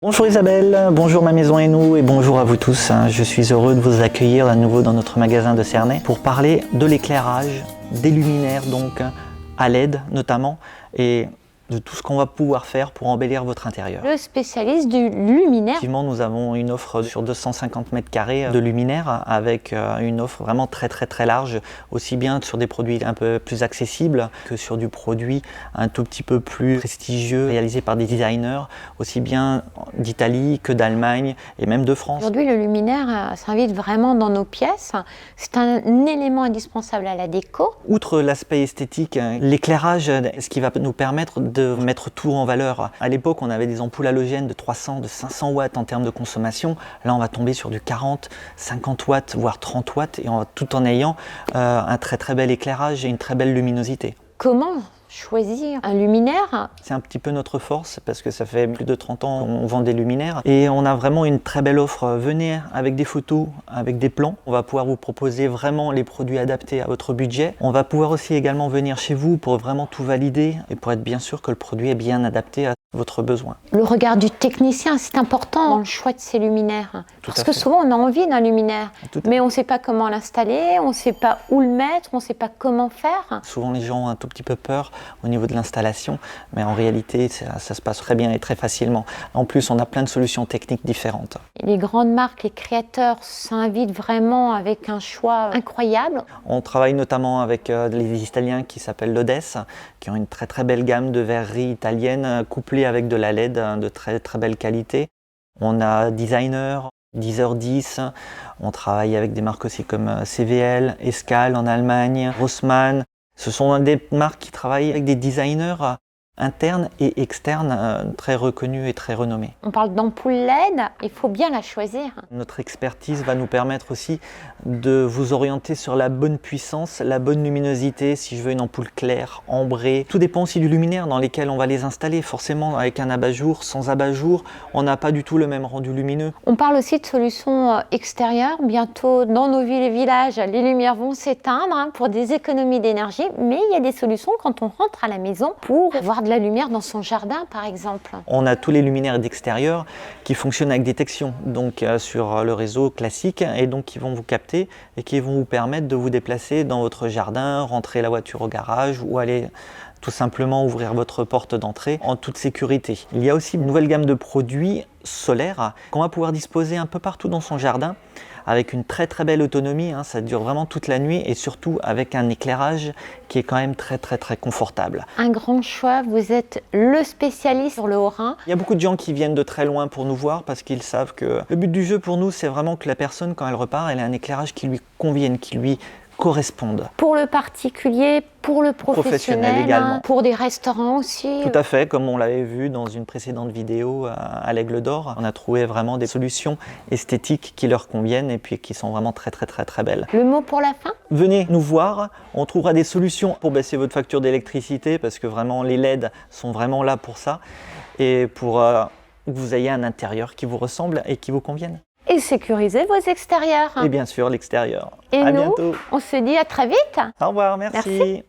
Bonjour Isabelle, bonjour Ma Maison et Nous et bonjour à vous tous. Je suis heureux de vous accueillir à nouveau dans notre magasin de Cernay pour parler de l'éclairage, des luminaires donc à LED notamment et de tout ce qu'on va pouvoir faire pour embellir votre intérieur. Le spécialiste du luminaire. Effectivement, nous avons une offre sur 250 mètres carrés de luminaires avec une offre vraiment très large, aussi bien sur des produits un peu plus accessibles que sur du produit un tout petit peu plus prestigieux réalisé par des designers, aussi bien d'Italie que d'Allemagne et même de France. Aujourd'hui, le luminaire s'invite vraiment dans nos pièces. C'est un élément indispensable à la déco. Outre l'aspect esthétique, l'éclairage est ce qui va nous permettre de mettre tout en valeur. À l'époque, on avait des ampoules halogènes de 300, de 500 watts en termes de consommation. Là, on va tomber sur du 40, 50 watts, voire 30 watts, et tout en ayant un très bel éclairage et une très belle luminosité. Comment choisir un luminaire? C'est un petit peu notre force parce que ça fait plus de 30 ans qu'on vend des luminaires et on a vraiment une très belle offre. Venez avec des photos, avec des plans. On va pouvoir vous proposer vraiment les produits adaptés à votre budget. On va pouvoir aussi également venir chez vous pour vraiment tout valider et pour être bien sûr que le produit est bien adapté à votre besoin. Le regard du technicien, c'est important dans le choix de ces luminaires. Parce que souvent, on a envie d'un luminaire, mais on ne sait pas comment l'installer, on ne sait pas où le mettre, on ne sait pas comment faire. Souvent, les gens ont un tout petit peu peur au niveau de l'installation, mais en réalité, ça se passe très bien et très facilement. En plus, on a plein de solutions techniques différentes. Et les grandes marques, les créateurs s'invitent vraiment avec un choix incroyable. On travaille notamment avec les Italiens qui s'appellent Lodès, qui ont une très belle gamme de verreries italiennes couplées avec de la LED de très belle qualité. On a Designer, 10h10, on travaille avec des marques aussi comme CVL, Escal en Allemagne, Rossmann. Ce sont des marques qui travaillent avec des designers internes et externes très reconnus et très renommés. On parle d'ampoule LED, il faut bien la choisir. Notre expertise va nous permettre aussi de vous orienter sur la bonne puissance, la bonne luminosité, si je veux une ampoule claire, ambrée. Tout dépend aussi du luminaire dans lequel on va les installer. Forcément, avec un abat-jour, sans abat-jour, on n'a pas du tout le même rendu lumineux. On parle aussi de solutions extérieures. Bientôt, dans nos villes et villages, les lumières vont s'éteindre pour des économies d'énergie. Mais il y a des solutions quand on rentre à la maison pour avoir de la lumière dans son jardin, par exemple. On a tous les luminaires d'extérieur qui fonctionnent avec détection, donc sur le réseau classique, et donc qui vont vous capter et qui vont vous permettre de vous déplacer dans votre jardin, rentrer la voiture au garage ou aller tout simplement ouvrir votre porte d'entrée en toute sécurité. Il y a aussi une nouvelle gamme de produits solaires qu'on va pouvoir disposer un peu partout dans son jardin avec une très belle autonomie, ça dure vraiment toute la nuit et surtout avec un éclairage qui est quand même très confortable. Un grand choix, vous êtes le spécialiste sur le Haut-Rhin. Il y a beaucoup de gens qui viennent de très loin pour nous voir parce qu'ils savent que le but du jeu pour nous c'est vraiment que la personne quand elle repart, elle ait un éclairage qui lui convienne, qui lui correspondent. Pour le particulier, pour le professionnel également. Pour des restaurants aussi. Tout à fait, comme on l'avait vu dans une précédente vidéo à l'Aigle d'Or, on a trouvé vraiment des solutions esthétiques qui leur conviennent et puis qui sont vraiment très belles. Le mot pour la fin? Venez nous voir, on trouvera des solutions pour baisser votre facture d'électricité parce que vraiment les LED sont vraiment là pour ça et pour que vous ayez un intérieur qui vous ressemble et qui vous convienne. Et sécuriser vos extérieurs. Et bien sûr l'extérieur. Et à nous, bientôt. on se dit à très vite. Au revoir, merci.